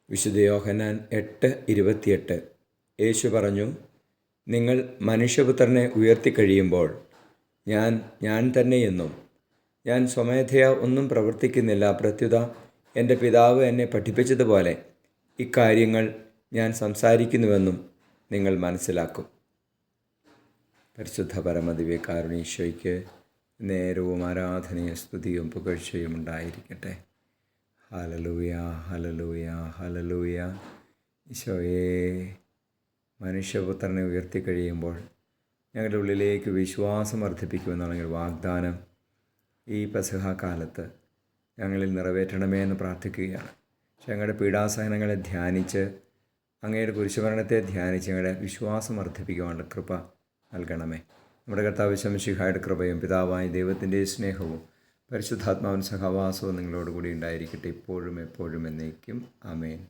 വിശുദ്ധ യോഹന്നാൻ 8:28. യേശു പറഞ്ഞു, നിങ്ങൾ മനുഷ്യപുത്രനെ ഉയർത്തിക്കഴിയുമ്പോൾ ഞാൻ തന്നെയെന്നും ഞാൻ സ്വമേധയാ ഒന്നും പ്രവർത്തിക്കുന്നില്ല, പ്രത്യുത എൻ്റെ പിതാവ് എന്നെ പഠിപ്പിച്ചതുപോലെ ഇക്കാര്യങ്ങൾ ഞാൻ സംസാരിക്കുന്നുവെന്നും നിങ്ങൾ മനസ്സിലാക്കും. പരിശുദ്ധ പരമദിവ്യകാരുണ്യീശോയ്ക്ക് നേരവും ആരാധനയും സ്തുതിയും പുകഴ്ചയും ഉണ്ടായിരിക്കട്ടെ. Hallelujah, hallelujah, hallelujah. ഈശോയെ, മനുഷ്യപുത്രനെ ഉയർത്തിക്കഴിയുമ്പോൾ ഞങ്ങളുടെ ഉള്ളിലേക്ക് വിശ്വാസം വർദ്ധിപ്പിക്കുമെന്നുള്ള വാഗ്ദാനം ഈ പെസഹ കാലത്ത് ഞങ്ങളിൽ നിറവേറ്റണമേ എന്ന് പ്രാർത്ഥിക്കുകയാണ്. ഞങ്ങളുടെ പീഡാസഹനങ്ങളെ ധ്യാനിച്ച് അങ്ങയുടെ കുരിശുമരണത്തെ ധ്യാനിച്ച് ഞങ്ങളുടെ വിശ്വാസം വർദ്ധിപ്പിക്കുവാനുള്ള കൃപ നൽകണമേ. നമ്മുടെ കർത്താവ് ശംശിഹായുടെ കൃപയും പിതാവായ ദൈവത്തിൻ്റെ സ്നേഹവും പരിശുദ്ധാത്മാവിൻ സഹവാസവും നിങ്ങളോടുകൂടി ഉണ്ടായിരിക്കട്ടെ, ഇപ്പോഴും എപ്പോഴും എന്നേക്കും. ആമേൻ.